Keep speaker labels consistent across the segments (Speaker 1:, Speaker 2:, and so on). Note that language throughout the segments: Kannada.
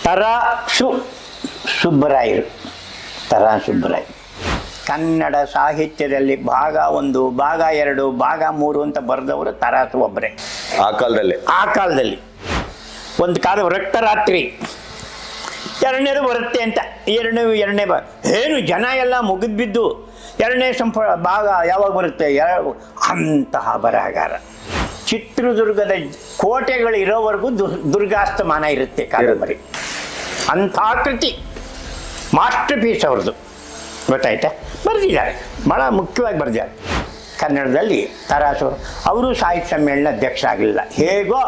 Speaker 1: ತರಾಸು ಸುಬ್ಬರಾಯರು. ಸುಬ್ಬರಾಯರು ಕನ್ನಡ ಸಾಹಿತ್ಯದಲ್ಲಿ ಭಾಗ 1, ಭಾಗ 2, ಭಾಗ 3 ಅಂತ ಬರೆದವರು ತರಾಸು ಒಬ್ಬರೇ. ಆ ಕಾಲದಲ್ಲಿ ಒಂದು ಕಾಲ ರಕ್ತರಾತ್ರಿ, ಎರಡನೇದು ಬರುತ್ತೆ ಅಂತ ಎರಡನೇ ಏನು ಜನ ಎಲ್ಲ ಮುಗಿದ್ಬಿದ್ದು ಎರಡನೇ ಭಾಗ ಯಾವಾಗ ಬರುತ್ತೆ ಅಂತಹ ಬರಹಗಾರ. ಚಿತ್ರದುರ್ಗದ ಕೋಟೆಗಳು ಇರೋವರೆಗೂ ದುರ್ಗಾಸ್ತಮಾನ ಇರುತ್ತೆ ಕಾದಂಬರಿ. ಅಂಥ ಕೃತಿ ಮಾಸ್ಟರ್ ಪೀಸ್ ಅವ್ರದ್ದು, ಗೊತ್ತಾಯ್ತಾ? ಬರೆದಿದ್ದಾರೆ, ಭಾಳ ಮುಖ್ಯವಾಗಿ ಬರೆದಿದ್ದಾರೆ ಕನ್ನಡದಲ್ಲಿ. ತರಾಸು ಅವರು ಸಾಹಿತ್ಯ ಸಮ್ಮೇಳನ ಅಧ್ಯಕ್ಷ ಆಗಲಿಲ್ಲ. ಹೇಗೋ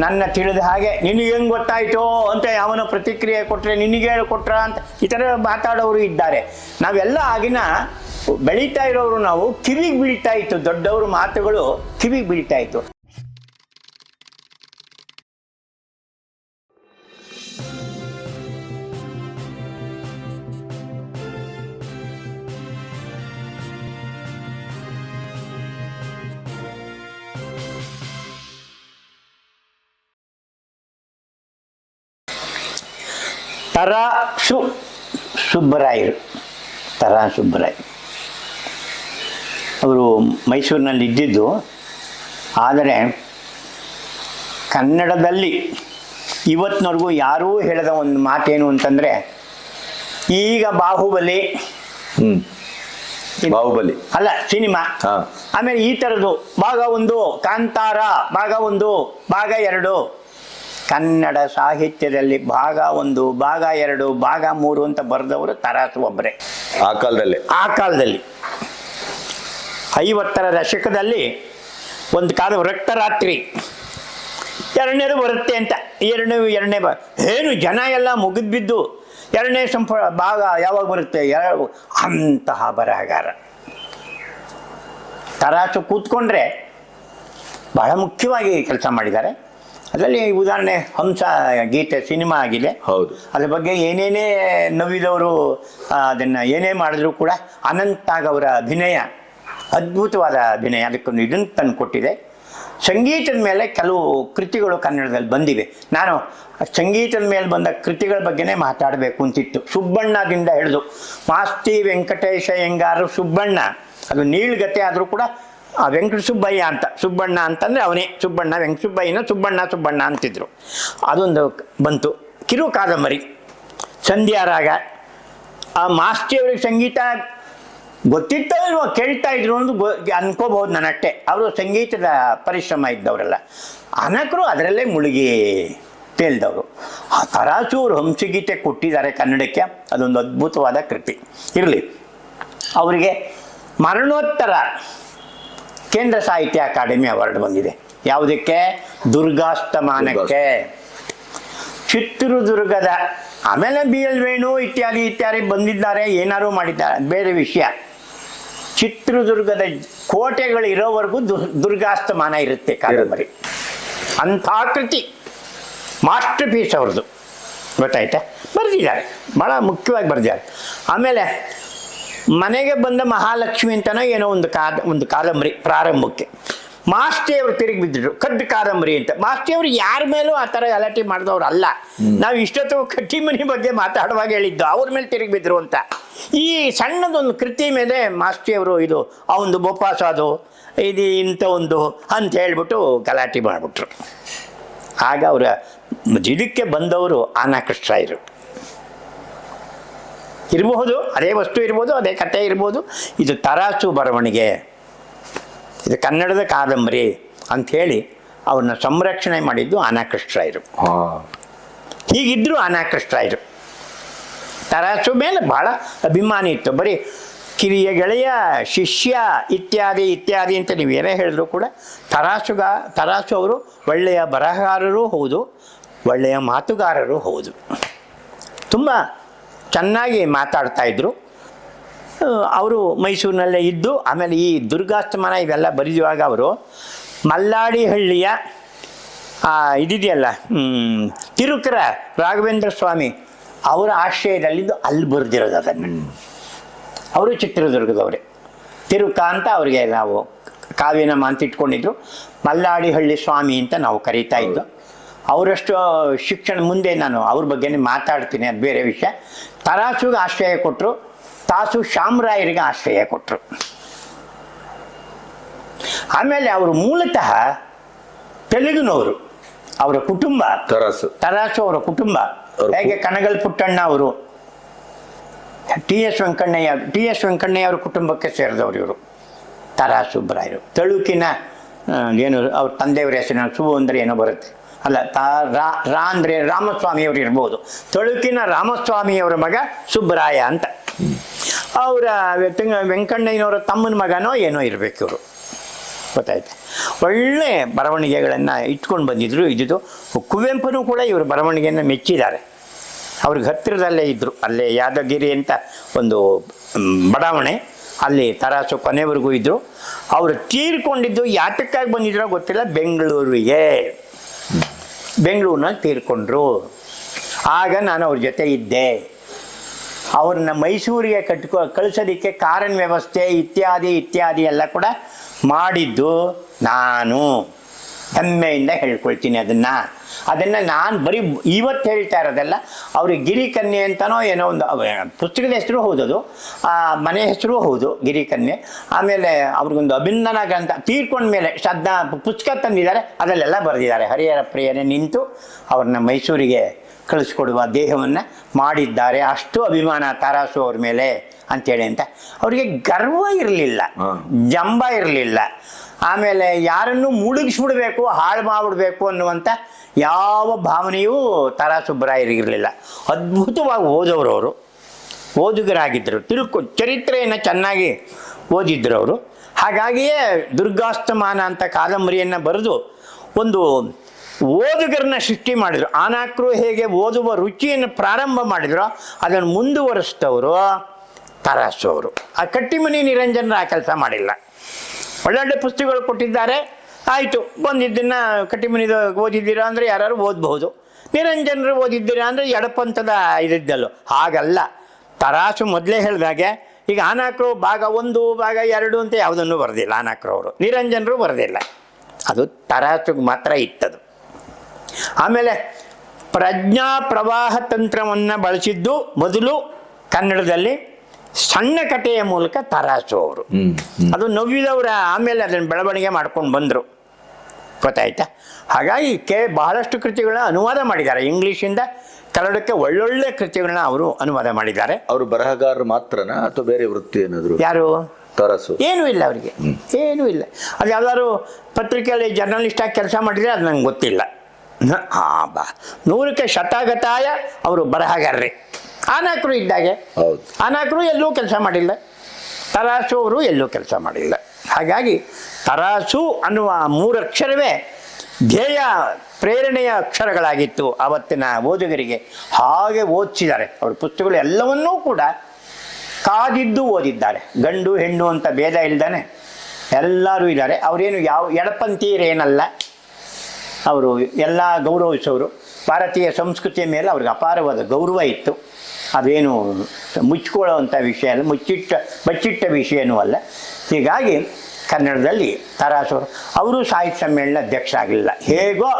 Speaker 1: ನನ್ನ ತಿಳಿದ ಹಾಗೆ ನಿನಗೆ ಹೆಂಗೆ ಗೊತ್ತಾಯಿತೋ ಅಂತ ಯಾವನೋ ಪ್ರತಿಕ್ರಿಯೆ ಕೊಟ್ಟರೆ ನಿನಗೆ ಕೊಟ್ರ ಅಂತ ಈ ಥರ ಮಾತಾಡೋರು ಇದ್ದಾರೆ. ನಾವೆಲ್ಲ ಆಗಿನ ಬೆಳೀತಾ ಇರೋರು ನಾವು ಕಿವಿಗೆ ಬೀಳ್ತಾ ಇತ್ತು, ದೊಡ್ಡವ್ರ ಮಾತುಗಳು ಕಿವಿಗೆ ಬೀಳ್ತಾ ಇತ್ತು. ತರಾಸು ಸುಬ್ಬರಾಯರು. ಸುಬ್ಬರಾಯರು ಅವರು ಮೈಸೂರಿನಲ್ಲಿ ಇದ್ದಿದ್ದು. ಆದರೆ ಕನ್ನಡದಲ್ಲಿ ಇವತ್ತಿನವರೆಗೂ ಯಾರೂ ಹೇಳದ ಒಂದು ಮಾತೇನು ಅಂತಂದರೆ, ಈಗ ಬಾಹುಬಲಿ ಅಲ್ಲ ಸಿನಿಮಾ, ಆಮೇಲೆ ಈ ಥರದ್ದು ಭಾಗ 1, ಕಾಂತಾರ ಭಾಗ 1, ಭಾಗ 2. ಕನ್ನಡ ಸಾಹಿತ್ಯದಲ್ಲಿ ಭಾಗ 1, ಭಾಗ 2, ಭಾಗ 3 ಅಂತ ಬರೆದವರು ತರಾಸು ಒಬ್ಬರೇ. ಆ ಕಾಲದಲ್ಲಿ 50ರ ದಶಕದಲ್ಲಿ ಒಂದು ಕಾಲ ರಕ್ತರಾತ್ರಿ, ಎರಡನೇದು ಬರುತ್ತೆ ಅಂತ ಎರಡನೇ ಏನು ಜನ ಎಲ್ಲ ಮುಗಿದ್ಬಿದ್ದು ಎರಡನೇ ಭಾಗ ಯಾವಾಗ ಬರುತ್ತೆ ಅಂತಹ ಬರಹಗಾರ. ತರಾಸು ಕೂತ್ಕೊಂಡ್ರೆ ಬಹಳ ಮುಖ್ಯವಾಗಿ ಕೆಲಸ ಮಾಡಿದ್ದಾರೆ. ಅದರಲ್ಲಿ ಉದಾಹರಣೆ ಹಂಸ ಗೀತೆ ಸಿನಿಮಾ ಆಗಿದೆ.
Speaker 2: ಹೌದು,
Speaker 1: ಅದ್ರ ಬಗ್ಗೆ ಏನೇನೇ ನವ್ವಿದವರು ಅದನ್ನು ಏನೇ ಮಾಡಿದ್ರು ಕೂಡ ಅನಂತಾಗ್ ಅವರ ಅಭಿನಯ ಅದ್ಭುತವಾದ ಅಭಿನಯ, ಅದಕ್ಕೊಂದು ಇದನ್ನು ತಂದು ಕೊಟ್ಟಿದೆ. ಸಂಗೀತದ ಮೇಲೆ ಕೆಲವು ಕೃತಿಗಳು ಕನ್ನಡದಲ್ಲಿ ಬಂದಿವೆ. ನಾನು ಸಂಗೀತದ ಮೇಲೆ ಬಂದ ಕೃತಿಗಳ ಬಗ್ಗೆನೇ ಮಾತಾಡಬೇಕು ಅಂತಿತ್ತು. ಸುಬ್ಬಣ್ಣದಿಂದ ಹಿಡಿದು ಮಾಸ್ತಿ ವೆಂಕಟೇಶ ಅಯ್ಯಂಗಾರರು ಸುಬ್ಬಣ್ಣ, ಅದು ನೀಳ್ಗತೆ ಆದರೂ ಕೂಡ ಆ ವೆಂಕಟ ಸುಬ್ಬಯ್ಯ ಅಂತ, ಸುಬ್ಬಣ್ಣ ಅಂತಂದರೆ ಅವನೇ ಸುಬ್ಬಣ್ಣ, ವೆಂಕಟಸುಬ್ಬಯ್ಯನ ಸುಬ್ಬಣ್ಣ ಅಂತಿದ್ರು. ಅದೊಂದು ಬಂತು. ಕಿರು ಕಾದಂಬರಿ ಸಂಧ್ಯಾರಾಗ. ಆ ಮಾಸ್ತಿಯವ್ರಿಗೆ ಸಂಗೀತ ಗೊತ್ತಿತ್ತೋ ಇಲ್ವೋ ಕೇಳ್ತಾ ಇದ್ರು ಒಂದು ಅನ್ಕೋಬಹುದು ನನ್ನಟ್ಟೆ. ಅವರು ಸಂಗೀತದ ಪರಿಶ್ರಮ ಇದ್ದವರೆಲ್ಲ, ಅನಕರು ಅದರಲ್ಲೇ ಮುಳುಗಿ ತೇಲ್ದವರು. ಆ ತರಾಸು ಅವರು ಹಂಸಗೀತೆ ಕೊಟ್ಟಿದ್ದಾರೆ ಕನ್ನಡಕ್ಕೆ, ಅದೊಂದು ಅದ್ಭುತವಾದ ಕೃತಿ. ಇರಲಿ, ಅವರಿಗೆ ಮರಣೋತ್ತರ ಕೇಂದ್ರ ಸಾಹಿತ್ಯ ಅಕಾಡೆಮಿ ಅವಾರ್ಡ್ ಬಂದಿದೆ. ಯಾವುದಕ್ಕೆ? ದುರ್ಗಾಸ್ತಮಾನಕ್ಕೆ. ಚಿತ್ರದುರ್ಗದ ಆಮೇಲೆ BL ವೇಣು ಇತ್ಯಾದಿ ಬಂದಿದ್ದಾರೆ, ಏನಾರು ಮಾಡಿದ್ದಾರೆ, ಬೇರೆ ವಿಷಯ. ಚಿತ್ರದುರ್ಗದ ಕೋಟೆಗಳು ಇರೋವರೆಗೂ ದುರ್ಗಾಸ್ತಮಾನ ಇರುತ್ತೆ ಕಾದಂಬರಿ. ಅಂಥ ಕೃತಿ ಮಾಸ್ಟರ್ ಪೀಸ್ ಅವ್ರದ್ದು, ಗೊತ್ತಾಯ್ತಾ? ಬರೆದಿದ್ದಾರೆ, ಭಾಳ ಮುಖ್ಯವಾಗಿ ಬರೆದಿದ್ದಾರೆ. ಆಮೇಲೆ ಮನೆಗೆ ಬಂದ ಮಹಾಲಕ್ಷ್ಮಿ ಅಂತನೋ ಏನೋ ಒಂದು ಕಾದಂಬರಿ ಪ್ರಾರಂಭಕ್ಕೆ ಮಾಸ್ತಿಯವರು ತಿರುಗಿ ಬಿದ್ದರು, ಕದ್ದು ಕಾದಂಬರಿ ಅಂತ. ಮಾಸ್ತಿಯವರು ಯಾರ ಮೇಲೂ ಆ ಥರ ಗಲಾಟೆ ಮಾಡಿದವ್ರು ಅಲ್ಲ. ನಾವು ಇಷ್ಟೊತ್ತು ಕಟ್ಟಿಮನಿ ಬಗ್ಗೆ ಮಾತಾಡುವಾಗ ಹೇಳಿದ್ದು ಅವ್ರ ಮೇಲೆ ತಿರುಗಿ ಬಿದ್ದರು ಅಂತ. ಈ ಸಣ್ಣದೊಂದು ಕೃತಿ ಮೇಲೆ ಮಾಸ್ತಿಯವರು ಇದು ಅವೊಂದು ಬೊಪ್ಪಾಸ ಅದು ಇದು ಇಂಥ ಒಂದು ಅಂತ ಹೇಳ್ಬಿಟ್ಟು ಗಲಾಟೆ ಮಾಡಿಬಿಟ್ರು. ಆಗ ಅವರ ಇದಕ್ಕೆ ಬಂದವರು ಆನಕೃಷ್ಣರಾಯರು ಇರಬಹುದು, ಅದೇ ವಸ್ತು ಇರ್ಬೋದು, ಅದೇ ಕಥೆ ಇರ್ಬೋದು. ಇದು ತರಾಸು ಬರವಣಿಗೆ, ಇದು ಕನ್ನಡದ ಕಾದಂಬರಿ ಅಂಥೇಳಿ ಅವ್ರನ್ನ ಸಂರಕ್ಷಣೆ ಮಾಡಿದ್ದು ಆನಕೃಷ್ಣರಾಯರು. ಹೀಗಿದ್ದರು ಆನಕೃಷ್ಣರಾಯರು. ತರಾಸು ಮೇಲೆ ಭಾಳ ಅಭಿಮಾನಿ ಇತ್ತು. ಬರೀ ಕಿರಿಯ ಗೆಳೆಯ, ಶಿಷ್ಯ ಇತ್ಯಾದಿ ಅಂತ ನೀವು ಏನೇ ಹೇಳಿದ್ರು ಕೂಡ ತರಾಸು ಅವರು ಒಳ್ಳೆಯ ಬರಹಗಾರರೂ ಹೌದು, ಒಳ್ಳೆಯ ಮಾತುಗಾರರೂ ಹೌದು. ತುಂಬ ಚೆನ್ನಾಗಿ ಮಾತಾಡ್ತಾಯಿದ್ರು. ಅವರು ಮೈಸೂರಿನಲ್ಲೇ ಇದ್ದು, ಆಮೇಲೆ ಈ ದುರ್ಗಾಸ್ತಮಾನ ಇವೆಲ್ಲ ಬರೆಯುವಾಗ ಅವರು ಮಲ್ಲಾಡಿಹಳ್ಳಿಯ ಇದಿದೆಯಲ್ಲ ತಿರುಕರ ರಾಘವೇಂದ್ರ ಸ್ವಾಮಿ ಅವರ ಆಶ್ರಯದಲ್ಲಿದ್ದು ಅಲ್ಲಿ ಬರೆದಿರೋದು ಅದನ್ನು. ಅವರು ಚಿತ್ರದುರ್ಗದವರೇ. ತಿರುಕ ಅಂತ ಅವರಿಗೆ ನಾವು ಕಾವ್ಯನಾಮ ಅಂತ ಇಟ್ಕೊಂಡಿದ್ರು. ಮಲ್ಲಾಡಿಹಳ್ಳಿ ಸ್ವಾಮಿ ಅಂತ ನಾವು ಕರೀತಾ ಇದ್ದು. ಅವರಷ್ಟು ಶಿಕ್ಷಣ ಮುಂದೆ ನಾನು ಅವ್ರ ಬಗ್ಗೆನೇ ಮಾತಾಡ್ತೀನಿ, ಅದು ಬೇರೆ ವಿಷಯ. ತರಾಸುಗೆ ಆಶ್ರಯ ಕೊಟ್ಟರು, ತಾಸು ಶಾಮರಾಯರಿಗೆ ಆಶ್ರಯ ಕೊಟ್ಟರು. ಆಮೇಲೆ ಅವರು ಮೂಲತಃ ತೆಲುಗಿನವರು, ಅವರ ಕುಟುಂಬ ತರಾಸು ಅವರ ಕುಟುಂಬ. ಹೇಗೆ ಕಣಗಲ್ ಪುಟ್ಟಣ್ಣ ಅವರು ಟಿ ಎಸ್ ವೆಂಕಣ್ಣಯ್ಯ ಅವರ ಕುಟುಂಬಕ್ಕೆ ಸೇರಿದವರು ಇವರು. ತರಾಸು ಸುಬ್ಬರಾಯರು ತಳುಕಿನ ಏನು ಅವ್ರ ತಂದೆಯವರ ಹೆಸರಿನ ಸು ಅಂದರೆ ಏನೋ ಬರುತ್ತೆ, ಅಲ್ಲ ರಾ ಅಂದರೆ ರಾಮಸ್ವಾಮಿಯವರು ಇರ್ಬೋದು. ತಳುಕಿನ ರಾಮಸ್ವಾಮಿಯವರ ಮಗ ಸುಬ್ಬರಾಯ ಅಂತ. ಅವರ ವೆಂಕಣ್ಣಯ್ಯನವರ ತಮ್ಮನ ಮಗನೋ ಏನೋ ಇರಬೇಕು ಇವರು, ಗೊತ್ತಾಯ್ತು. ಒಳ್ಳೆ ಬರವಣಿಗೆಗಳನ್ನು ಇಟ್ಕೊಂಡು ಬಂದಿದ್ರು. ಇದು ಕುವೆಂಪುನೂ ಕೂಡ ಇವರು ಬರವಣಿಗೆಯನ್ನು ಮೆಚ್ಚಿದ್ದಾರೆ. ಅವ್ರಿಗೆ ಹತ್ತಿರದಲ್ಲೇ ಇದ್ದರು, ಅಲ್ಲೇ ಯಾದಗಿರಿ ಅಂತ ಒಂದು ಬಡಾವಣೆ, ಅಲ್ಲಿ ತರಾಸು ಕೊನೆವರೆಗೂ ಇದ್ದರು. ಅವರು ತೀರ್ಕೊಂಡಿದ್ದು ಯಾತಕ್ಕಾಗಿ ಬಂದಿದ್ರೋ ಗೊತ್ತಿಲ್ಲ, ಬೆಂಗಳೂರಿನಲ್ಲಿ ತೀರ್ಕೊಂಡ್ರು. ಆಗ ನಾನು ಅವ್ರ ಜೊತೆ ಇದ್ದೆ. ಅವ್ರನ್ನ ಮೈಸೂರಿಗೆ ಕಳಿಸೋದಕ್ಕೆ ಕಾರಿನ ವ್ಯವಸ್ಥೆ ಇತ್ಯಾದಿ ಎಲ್ಲ ಕೂಡ ಮಾಡಿದ್ದು ನಾನು. ಹೆಮ್ಮೆಯಿಂದ ಹೇಳ್ಕೊಳ್ತೀನಿ ಅದನ್ನು ನಾನು ಬರೀ ಇವತ್ತು ಹೇಳ್ತಾ ಇರೋದಲ್ಲ. ಅವ್ರಿಗೆ ಗಿರಿಕನ್ಯೆ ಅಂತನೋ ಏನೋ ಒಂದು ಪುಸ್ತಕದ ಹೆಸರು ಹೌದದು, ಮನೆ ಹೆಸರು ಹೌದು ಗಿರಿಕನ್ಯೆ. ಆಮೇಲೆ ಅವ್ರಿಗೊಂದು ಅಭಿನಂದನಾ ಗ್ರಂಥ ತೀರ್ಕೊಂಡ ಮೇಲೆ ಪುಸ್ತಕ ತಂದಿದ್ದಾರೆ, ಅದರಲ್ಲೆಲ್ಲ ಬರೆದಿದ್ದಾರೆ. ಹರಿಹರ ಪ್ರಿಯನೇ ನಿಂತು ಅವ್ರನ್ನ ಮೈಸೂರಿಗೆ ಕಳಿಸ್ಕೊಡುವ ದೇಹವನ್ನು ಮಾಡಿದ್ದಾರೆ. ಅಷ್ಟು ಅಭಿಮಾನ ತರಾಸು ಅವ್ರ ಮೇಲೆ ಅಂತೇಳಿ ಅಂತ. ಅವರಿಗೆ ಗರ್ವ ಇರಲಿಲ್ಲ, ಜಂಬ ಇರಲಿಲ್ಲ. ಆಮೇಲೆ ಯಾರನ್ನು ಮುಳುಗಿಸ್ಬಿಡ್ಬೇಕು, ಹಾಳು ಮಾಡಿಬಿಡ್ಬೇಕು ಅನ್ನುವಂಥ ಯಾವ ಭಾವನೆಯೂ ತರಾಸು ಸುಬ್ಬರಾಯರಿಗಿರಲಿಲ್ಲ. ಅದ್ಭುತವಾಗಿ ಓದೋರು ಅವರು, ಓದುಗರಾಗಿದ್ದರು, ಚರಿತ್ರೆಯನ್ನು ಚೆನ್ನಾಗಿ ಓದಿದ್ರು ಅವರು. ಹಾಗಾಗಿಯೇ ದುರ್ಗಾಸ್ತಮಾನ ಅಂತ ಕಾದಂಬರಿಯನ್ನು ಬರೆದು ಒಂದು ಓದುಗರನ್ನ ಸೃಷ್ಟಿ ಮಾಡಿದರು. ಆನಾಕ್ರು ಹೇಗೆ ಓದುವ ರುಚಿಯನ್ನು ಪ್ರಾರಂಭ ಮಾಡಿದ್ರು, ಅದನ್ನು ಮುಂದುವರಿಸಿದವರು ತರಾಸು ಅವರು. ಆ ಕಟ್ಟಿಮನಿ ನಿರಂಜನರ ಆ ಕೆಲಸ ಮಾಡಿಲ್ಲ. ಒಳ್ಳೊಳ್ಳೆ ಪುಸ್ತಕಗಳು ಕೊಟ್ಟಿದ್ದಾರೆ, ಆಯಿತು. ಬಂದಿದ್ದನ್ನು ಕಟ್ಟಿಮನಿದ ಓದಿದ್ದೀರಾ ಅಂದರೆ ಯಾರು ಓದಬಹುದು, ನಿರಂಜನರು ಓದಿದ್ದೀರಾ ಅಂದರೆ ಎಡಪಂಥದ ಇದಿದ್ದಲ್ಲೋ. ಹಾಗಲ್ಲ. ತರಾಸು ಮೊದಲೇ ಹೇಳಿದಾಗೆ ಈಗ ಆನಾಕ್ರು ಭಾಗ 1 ಭಾಗ 2 ಅಂತ ಯಾವುದನ್ನು ಬರೆದಿಲ್ಲ ಆನಾಕ್ರು ಅವರು, ನಿರಂಜನರು ಬರೆದಿಲ್ಲ. ಅದು ತರಾಸುಗೆ ಮಾತ್ರ ಇತ್ತದು. ಆಮೇಲೆ ಪ್ರಜ್ಞಾ ಪ್ರವಾಹ ತಂತ್ರವನ್ನು ಬಳಸಿದ್ದು ಮೊದಲು ಕನ್ನಡದಲ್ಲಿ ಸಣ್ಣ ಕಥೆಯ ಮೂಲಕ ತರಾಸು ಅವರು. ಅದು ನವ್ಯದವರ ಆಮೇಲೆ ಅದನ್ನು ಬೆಳವಣಿಗೆ ಮಾಡ್ಕೊಂಡು ಬಂದರು, ಗೊತ್ತಾಯ್ತಾ. ಹಾಗಾಗಿ ಬಹಳಷ್ಟು ಕೃತಿಗಳನ್ನ ಅನುವಾದ ಮಾಡಿದ್ದಾರೆ. ಇಂಗ್ಲೀಷಿಂದ ಕನ್ನಡಕ್ಕೆ ಒಳ್ಳೊಳ್ಳೆ ಕೃತಿಗಳನ್ನ ಅವರು ಅನುವಾದ ಮಾಡಿದ್ದಾರೆ.
Speaker 2: ಅವರು ಬರಹಗಾರರು ಮಾತ್ರನಾ ಅಥವಾ ಬೇರೆ ವೃತ್ತಿ ಏನಾದ್ರು?
Speaker 1: ಯಾರು?
Speaker 2: ತರಾಸು
Speaker 1: ಏನೂ ಇಲ್ಲ ಅವರಿಗೆ, ಏನೂ ಇಲ್ಲ. ಅದು ಯಾವ್ದಾದ್ರು ಪತ್ರಿಕೆಯಲ್ಲಿ ಜರ್ನಲಿಸ್ಟಾಗಿ ಕೆಲಸ ಮಾಡಿದರೆ ಅದು ನಂಗೆ ಗೊತ್ತಿಲ್ಲ. 100ಕ್ಕೆ ಶತಗತಾಯ ಅವರು ಬರಹಗಾರರೇ. ಆನಾಕ್ರು ಇದ್ದಾಗೆ ಆನಾಕ್ರು ಎಲ್ಲೂ ಕೆಲಸ ಮಾಡಿಲ್ಲ, ತರಾಸು ಅವರು ಎಲ್ಲೂ ಕೆಲಸ ಮಾಡಿಲ್ಲ. ಹಾಗಾಗಿ ತರಾಸು ಅನ್ನುವ 3 ಅಕ್ಷರವೇ ಧ್ಯೇಯ ಪ್ರೇರಣೆಯ ಅಕ್ಷರಗಳಾಗಿತ್ತು ಆವತ್ತಿನ ಓದುಗರಿಗೆ. ಹಾಗೆ ಓದಿಸಿದ್ದಾರೆ. ಅವ್ರ ಪುಸ್ತಕಗಳು ಎಲ್ಲವನ್ನೂ ಕೂಡ ಕಾದಿದ್ದು ಓದಿದ್ದಾರೆ. ಗಂಡು ಹೆಣ್ಣು ಅಂತ ಭೇದ ಇಲ್ದಾನೆ ಎಲ್ಲರೂ ಇದ್ದಾರೆ. ಅವರೇನು ಯಾವ ಎಡಪಂಥೀಯರೇನಲ್ಲ, ಅವರು ಎಲ್ಲ ಗೌರವಿಸೋರು. ಭಾರತೀಯ ಸಂಸ್ಕೃತಿಯ ಮೇಲೆ ಅವ್ರಿಗೆ ಅಪಾರವಾದ ಗೌರವ ಇತ್ತು. ಅದೇನು ಮುಚ್ಕೊಳ್ಳೋವಂಥ ವಿಷಯ ಅಲ್ಲ, ಬಚ್ಚಿಟ್ಟ ವಿಷಯನೂ ಅಲ್ಲ. ಹೀಗಾಗಿ ಕನ್ನಡದಲ್ಲಿ ತರಾಸು ಅವರು ಸಾಹಿತ್ಯ ಸಮ್ಮೇಳನ ಅಧ್ಯಕ್ಷ ಆಗಲಿಲ್ಲ. ಹೇಗೋ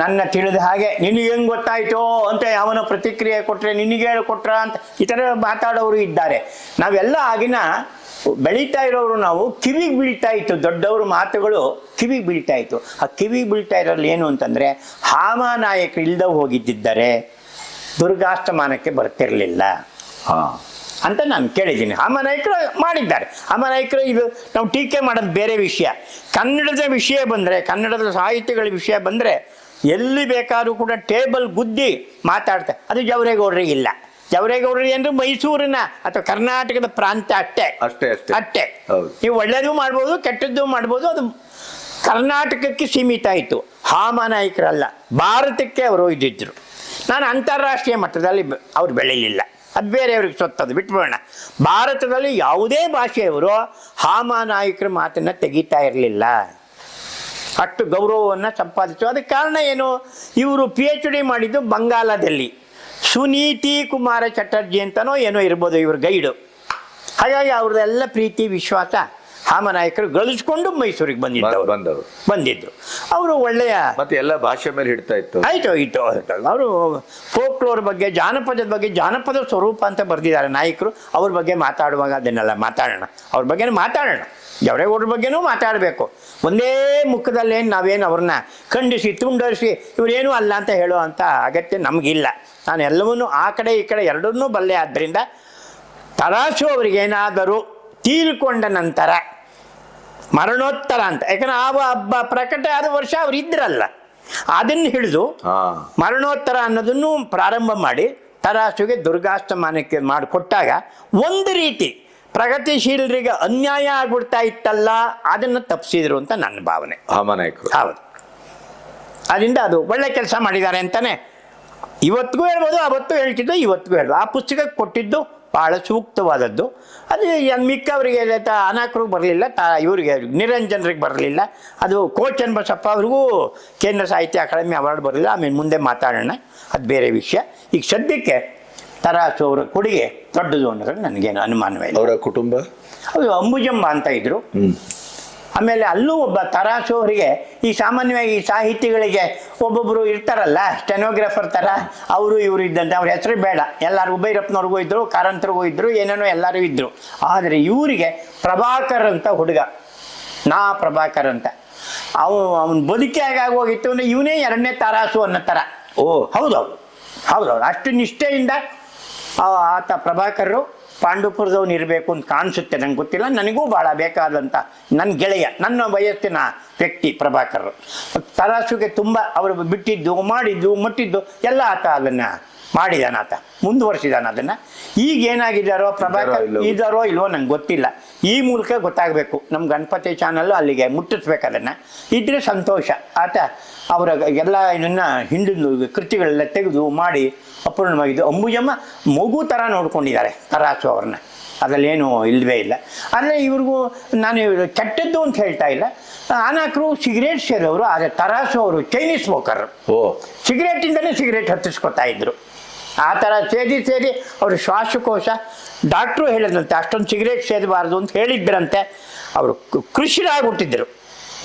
Speaker 1: ನನ್ನ ತಿಳಿದ ಹಾಗೆ ನಿನಗೆ ಹೆಂಗೆ ಗೊತ್ತಾಯಿತೋ ಅಂತ ಯಾವನೋ ಪ್ರತಿಕ್ರಿಯೆ ಕೊಟ್ಟರೆ ನಿನಗೆ ಹೇಳಿಕೊಟ್ರ ಅಂತ ಈ ಥರ ಮಾತಾಡೋರು ಇದ್ದಾರೆ. ನಾವೆಲ್ಲ ಆಗಿನ ಬೆಳೀತಾ ಇರೋರು ನಾವು ಕಿವಿಗೆ ಬೀಳ್ತಾ ಇತ್ತು, ದೊಡ್ಡವರು ಮಾತುಗಳು ಕಿವಿಗೆ ಬೀಳ್ತಾ ಇತ್ತು. ಆ ಕಿವಿಗೆ ಬೀಳ್ತಾ ಇರೋಲ್ಲಿ ಏನು ಅಂತಂದರೆ ಹಾಮಾನಾಯಕರು ಇಲ್ಲದೆ ಹೋಗಿದ್ದಿದ್ದರೆ ದುರ್ಗಾಸ್ತಮಾನಕ್ಕೆ ಬರ್ತಿರಲಿಲ್ಲ ಅಂತ ನಾನು ಕೇಳಿದ್ದೀನಿ. ಹಾಮಾನಾಯಕರು ಮಾಡಿದ್ದಾರೆ. ಹಾಮಾನಾಯಕರು ಇದು ನಾವು ಟೀಕೆ ಮಾಡೋದು ಬೇರೆ ವಿಷಯ. ಕನ್ನಡದ ವಿಷಯ ಬಂದರೆ, ಕನ್ನಡದ ಸಾಹಿತ್ಯಗಳ ವಿಷಯ ಬಂದರೆ ಎಲ್ಲಿ ಬೇಕಾದ್ರೂ ಕೂಡ ಟೇಬಲ್ ಗುದ್ದಿ ಮಾತಾಡ್ತಾರೆ. ಅದು ಜವರೇಗೌಡರಿಗೆ ಇಲ್ಲ. ಜವರೇಗೌಡರಿಗೆ ಅಂದರೆ ಮೈಸೂರಿನ ಅಥವಾ ಕರ್ನಾಟಕದ ಪ್ರಾಂತ ಅಷ್ಟೇ. ನೀವು ಒಳ್ಳೆಯದು ಮಾಡ್ಬೋದು, ಕೆಟ್ಟದ್ದು ಮಾಡ್ಬೋದು. ಅದು ಕರ್ನಾಟಕಕ್ಕೆ ಸೀಮಿತ ಆಯಿತು. ಹಾಮಾನಾಯಕರಲ್ಲ, ಭಾರತಕ್ಕೆ ಅವರು ಇದ್ದಿದ್ದರು. ನಾನು ಅಂತಾರಾಷ್ಟ್ರೀಯ ಮಟ್ಟದಲ್ಲಿ ಅವ್ರು ಬೆಳೀಲಿಲ್ಲ, ಅದು ಬೇರೆಯವ್ರಿಗೆ ಸೊತ್ತದು ಬಿಟ್ಬಿಡೋಣ. ಭಾರತದಲ್ಲಿ ಯಾವುದೇ ಭಾಷೆಯವರು ಹಾಮಾನಾಯಕರ ಮಾತನ್ನು ತೆಗಿತಾ ಇರಲಿಲ್ಲ. ಅಷ್ಟು ಗೌರವವನ್ನು ಸಂಪಾದಿಸುವ. ಅದಕ್ಕೆ ಕಾರಣ ಏನು? ಇವರು PhD ಮಾಡಿದ್ದು ಬಂಗಾಲದಲ್ಲಿ. ಸುನೀತಿ ಕುಮಾರ ಚಟರ್ಜಿ ಅಂತನೋ ಏನೋ ಇರ್ಬೋದು ಇವ್ರ ಗೈಡು. ಹಾಗಾಗಿ ಅವ್ರದ್ದೆಲ್ಲ ಪ್ರೀತಿ ವಿಶ್ವಾಸ ಹಾಮನಾಯಕರು ಗಳಿಸ್ಕೊಂಡು ಮೈಸೂರಿಗೆ ಬಂದಿದ್ರು ಅವರು ಒಳ್ಳೆಯ
Speaker 2: ಮತ್ತೆ ಎಲ್ಲ ಭಾಷೆ ಮೇಲೆ ಹಿಡ್ತಾ ಇತ್ತು.
Speaker 1: ಆಯ್ತು ಅವರು ಫೋಕ್ಲೋರ್ ಬಗ್ಗೆ, ಜಾನಪದದ ಬಗ್ಗೆ, ಜಾನಪದ ಸ್ವರೂಪ ಅಂತ ಬರೆದಿದ್ದಾರೆ ನಾಯಕರು. ಅವ್ರ ಬಗ್ಗೆ ಮಾತಾಡುವಾಗ ಅದನ್ನೆಲ್ಲ ಮಾತಾಡೋಣ, ಅವ್ರ ಬಗ್ಗೆನೂ ಮಾತಾಡೋಣ, ಜವರೇಗೌಡರ ಬಗ್ಗೆನೂ ಮಾತಾಡಬೇಕು. ಒಂದೇ ಮುಖದಲ್ಲೇನು ನಾವೇನು ಅವ್ರನ್ನ ಖಂಡಿಸಿ ತುಂಡರಿಸಿ ಇವರೇನೂ ಅಲ್ಲ ಅಂತ ಹೇಳೋ ಅಂಥ ಅಗತ್ಯ ನಮಗಿಲ್ಲ. ನಾನು ಎಲ್ಲವನ್ನೂ ಆ ಕಡೆ ಈ ಕಡೆ ಎರಡನ್ನೂ ಬಲ್ಲೆ. ಆದ್ದರಿಂದ ತರಾಸು ಅವರಿಗೇನಾದರೂ ತೀರಿಕೊಂಡ ನಂತರ ಮರಣೋತ್ತರ ಅಂತ, ಯಾಕಂದ್ರೆ ಆ ಹಬ್ಬ ಪ್ರಕಟ ಆದ ವರ್ಷ ಅವ್ರು ಇದ್ರಲ್ಲ, ಅದನ್ನು ಹಿಡಿದು ಮರಣೋತ್ತರ ಅನ್ನೋದನ್ನು ಪ್ರಾರಂಭ ಮಾಡಿ ತರಾಸುಗೆ ದುರ್ಗಾಸ್ತಮಾನಕ್ಕೆ ಮಾಡಿಕೊಟ್ಟಾಗ ಒಂದು ರೀತಿ ಪ್ರಗತಿಶೀಲರಿಗೆ ಅನ್ಯಾಯ ಆಗ್ಬಿಡ್ತಾ ಇತ್ತಲ್ಲ, ಅದನ್ನು ತಪ್ಪಿಸಿದ್ರು ಅಂತ ನನ್ನ ಭಾವನೆ.
Speaker 2: ಹಾಮನಾಯಕರು
Speaker 1: ಹೌದು. ಅದರಿಂದ ಅದು ಒಳ್ಳೆ ಕೆಲಸ ಮಾಡಿದ್ದಾರೆ ಅಂತಾನೆ ಇವತ್ತಿಗೂ ಹೇಳ್ಬೋದು, ಅವತ್ತು ಹೇಳ್ತಿದ್ದು ಇವತ್ತಿಗೂ ಹೇಳ್ಬೋದು. ಆ ಪುಸ್ತಕಕ್ಕೆ ಕೊಟ್ಟಿದ್ದು ಭಾಳ ಸೂಕ್ತವಾದದ್ದು. ಅದು ಮಿಕ್ಕವರಿಗೆ ಅನಾಕರಿಗೆ ಬರಲಿಲ್ಲ, ಇವರಿಗೆ ನಿರಂಜನರಿಗೆ ಬರಲಿಲ್ಲ. ಅದು ಕೋಚನ್ ಬಸಪ್ಪ ಅವ್ರಿಗೂ ಕೇಂದ್ರ ಸಾಹಿತ್ಯ ಅಕಾಡೆಮಿ ಅವಾರ್ಡ್ ಬರಲಿಲ್ಲ. ಆಮೇಲೆ ಮುಂದೆ ಮಾತಾಡೋಣ, ಅದು ಬೇರೆ ವಿಷಯ. ಈಗ ಸದ್ಯಕ್ಕೆ ತರಾಸು ಅವರ ಕೊಡುಗೆ ದೊಡ್ಡದು ಅನ್ನೋದ್ರಲ್ಲಿ ನನಗೇನು ಅನುಮಾನವೇ ಇಲ್ಲ.
Speaker 2: ಅವರ ಕುಟುಂಬ
Speaker 1: ಅವರು ಅಂಬುಜಮ್ಮ ಅಂತ ಇದ್ರು. ಆಮೇಲೆ ಅಲ್ಲೂ ಒಬ್ಬ ತರಾಸು ಅವರಿಗೆ ಈ ಸಾಮಾನ್ಯವಾಗಿ ಈ ಸಾಹಿತಿಗಳಿಗೆ ಒಬ್ಬೊಬ್ಬರು ಇರ್ತಾರಲ್ಲ ಸ್ಟೆನೋಗ್ರಾಫರ್ ಥರ, ಅವರು ಇವರು ಇದ್ದಂತೆ. ಅವ್ರ ಹೆಸರು ಬೇಡ, ಎಲ್ಲರಿಗೂ ಭೈರಪ್ಪನವ್ರಿಗೂ ಇದ್ದರು, ಕಾರಂತರಿಗೂ ಇದ್ದರು, ಏನೇನೋ ಎಲ್ಲರೂ ಇದ್ದರು. ಆದರೆ ಇವರಿಗೆ ಪ್ರಭಾಕರ್ ಅಂತ ಹುಡುಗ, ಪ್ರಭಾಕರ್ ಅಂತ, ಅವನ ಬದುಕಿ ಆಗೋಗಿತ್ತು ಅಂದರೆ ಇವನೇ ಎರಡನೇ ತರಾಸು ಅನ್ನೋ ಥರ. ಹೌದೌದು, ಅಷ್ಟು ನಿಷ್ಠೆಯಿಂದ ಆತ ಪ್ರಭಾಕರರು ಪಾಂಡುಪುರದವನು ಇರಬೇಕು ಅಂತ ಕಾಣಿಸುತ್ತೆ. ನಂಗೆ ಗೊತ್ತಿಲ್ಲ, ನನಗೂ ಭಾಳ ಬೇಕಾದಂಥ ನನ್ನ ಗೆಳೆಯ, ನನ್ನ ವಯಸ್ಸಿನ ವ್ಯಕ್ತಿ ಪ್ರಭಾಕರರು. ತರಾಸುಗೆ ತುಂಬ ಅವರು ಬಿಟ್ಟಿದ್ದು, ಮಾಡಿದ್ದು, ಮಟ್ಟಿದ್ದು ಎಲ್ಲ ಆತ ಅದನ್ನು ಮಾಡಿದಾನ, ಆತ ಮುಂದುವರಿಸಿದಾನ ಅದನ್ನು. ಈಗ ಏನಾಗಿದ್ದಾರೋ ಪ್ರಭಾಕರ್ ಇದ್ದಾರೋ ಇಲ್ವೋ ನಂಗೆ ಗೊತ್ತಿಲ್ಲ. ಈ ಮೂಲಕ ಗೊತ್ತಾಗಬೇಕು. ನಮ್ಮ ಗಣಪತಿ ಚಾನಲ್ಲು ಅಲ್ಲಿಗೆ ಮುಟ್ಟಿಸ್ಬೇಕು. ಅದನ್ನು ಇದ್ರೆ ಸಂತೋಷ. ಆತ ಅವರ ಎಲ್ಲ ಇದನ್ನು ಹಿಂದಿನ ಕೃತಿಗಳೆಲ್ಲ ತೆಗೆದು ಮಾಡಿ ಅಪೂರ್ಣವಾಗಿದ್ದು. ಅಂಬುಜಮ್ಮ ಮಗು ಥರ ನೋಡ್ಕೊಂಡಿದ್ದಾರೆ ತರಾಸು ಅವ್ರನ್ನ, ಅದರಲ್ಲೇನು ಇಲ್ಲವೇ ಇಲ್ಲ. ಆದರೆ ಇವ್ರಿಗೂ ನಾನು ಕೆಟ್ಟದ್ದು ಅಂತ ಹೇಳ್ತಾ ಇಲ್ಲ. ಅನಾಕರು ಸಿಗರೇಟ್ ಸೇದವರು, ಆದರೆ ತರಾಸು ಅವರು ಚೈನೀಸ್ ಸ್ಮೋಕರ್. ಸಿಗರೇಟಿಂದಲೇ ಸಿಗರೇಟ್ ಹತ್ತಿಸ್ಕೊತಾ ಇದ್ರು. ಆ ಥರ ಸೇದಿ ಅವರು ಶ್ವಾಸಕೋಶ ಡಾಕ್ಟ್ರು ಹೇಳಿದ್ರಂತೆ ಅಷ್ಟೊಂದು ಸಿಗರೇಟ್ ಸೇದಬಾರ್ದು ಅಂತ ಹೇಳಿದ್ರಂತೆ. ಅವರು ಕೃಷಿರಾಗ್ಬಿಟ್ಟಿದ್ದರು.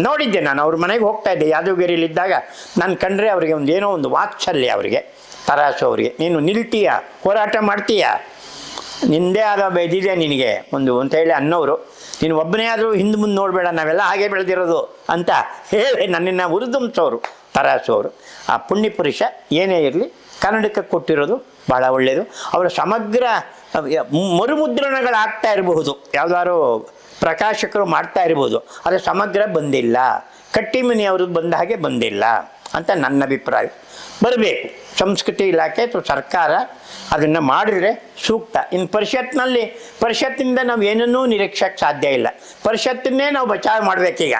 Speaker 1: ನೋಡಿದ್ದೆ ನಾನು, ಅವ್ರ ಮನೆಗೆ ಹೋಗ್ತಾ ಇದ್ದೆ ಯಾದಗಿರಿಲಿದ್ದಾಗ. ನಾನು ಕಂಡ್ರೆ ಅವರಿಗೆ ಏನೋ ಒಂದು ವಾತ್ಸಲ್ಯ ಅವರಿಗೆ, ತರಾಸು ಅವರಿಗೆ. ನೀನು ನಿಲ್ತೀಯ, ಹೋರಾಟ ಮಾಡ್ತೀಯ, ನಿಂದೇ ಆದ ಇದಿದೆ ನಿನಗೆ ಒಂದು ಅಂತ ಹೇಳಿ ಅನ್ನೋರು. ನೀನು ಒಬ್ಬನೇ ಆದರೂ ಹಿಂದೆ ಮುಂದೆ ನೋಡಬೇಡ, ನಾವೆಲ್ಲ ಹಾಗೆ ಬೆಳೆದಿರೋದು ಅಂತ ಹೇಳಿ ನನ್ನನ್ನು ಉರಿದುಂಬಿಸೋರು ತರಾಸು ಅವರು. ಆ ಪುಣ್ಯ ಪುರುಷ ಏನೇ ಇರಲಿ ಕನ್ನಡಕ್ಕೆ ಕೊಟ್ಟಿರೋದು ಭಾಳ ಒಳ್ಳೆಯದು. ಅವರ ಸಮಗ್ರ ಮರುಮುದ್ರಣಗಳಾಗ್ತಾ ಇರಬಹುದು, ಯಾವುದಾದ್ರು ಪ್ರಕಾಶಕರು ಮಾಡ್ತಾ ಇರ್ಬೋದು, ಆದರೆ ಸಮಗ್ರ ಬಂದಿಲ್ಲ. ಕಟ್ಟಿಮನಿ ಅವ್ರದ್ದು ಬಂದ ಹಾಗೆ ಬಂದಿಲ್ಲ ಅಂತ ನನ್ನ ಅಭಿಪ್ರಾಯ. ಬರಬೇಕು ಸಂಸ್ಕೃತಿ ಇಲಾಖೆ ಅಥವಾ ಸರ್ಕಾರ ಅದನ್ನು ಮಾಡಿದರೆ ಸೂಕ್ತ. ಇನ್ನು ಪರಿಷತ್ತಿನಿಂದ ನಾವು ಏನನ್ನೂ ನಿರೀಕ್ಷಕ್ಕೆ ಸಾಧ್ಯ ಇಲ್ಲ. ಪರಿಷತ್ತನ್ನೇ ನಾವು ಬಚಾವ್ ಮಾಡಬೇಕೀಗ,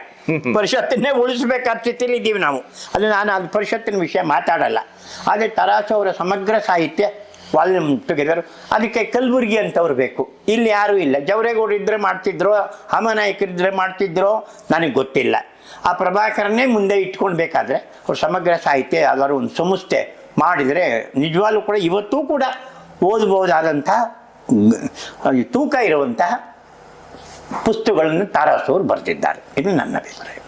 Speaker 1: ಪರಿಷತ್ತನ್ನೇ ಉಳಿಸ್ಬೇಕಾದ ಸ್ಥಿತಿಯಲ್ಲಿ ಇದ್ದೀವಿ ನಾವು. ನಾನು ಅದು ಪರಿಷತ್ತಿನ ವಿಷಯ ಮಾತಾಡಲ್ಲ. ಆದರೆ ತರಾಸು ಅವರ ಸಮಗ್ರ ಸಾಹಿತ್ಯ ವಾಲ್ಯೂಮ್ ಟುಗೆದರ್, ಅದಕ್ಕೆ ಕಲಬುರ್ಗಿ ಅಂತವ್ರು ಬೇಕು. ಇಲ್ಲಿ ಯಾರೂ ಇಲ್ಲ. ಜವರೇಗೌಡರು ಇದ್ದರೆ ಮಾಡ್ತಿದ್ರೋ, ಹಾಮನಾಯಕರಿದ್ದರೆ ಮಾಡ್ತಿದ್ರೋ ನನಗೆ ಗೊತ್ತಿಲ್ಲ. ಆ ಪ್ರಭಾಕರನ್ನೇ ಮುಂದೆ ಇಟ್ಕೊಳ್ಬೇಕಾದ್ರೆ ಅವ್ರ ಸಮಗ್ರ ಸಾಹಿತ್ಯ ಯಾವ್ದಾದ್ರು ಒಂದು ಸಂಸ್ಥೆ ಮಾಡಿದರೆ ನಿಜವಾಗ್ಲೂ ಕೂಡ ಇವತ್ತೂ ಕೂಡ ಓದಬಹುದಾದಂತಹ ತೂಕ ಇರುವಂತಹ ಪುಸ್ತಕಗಳನ್ನು ತರಾಸು ಅವರು ಬರೆದಿದ್ದಾರೆ. ಇದು ನನ್ನ ಅಭಿಪ್ರಾಯ.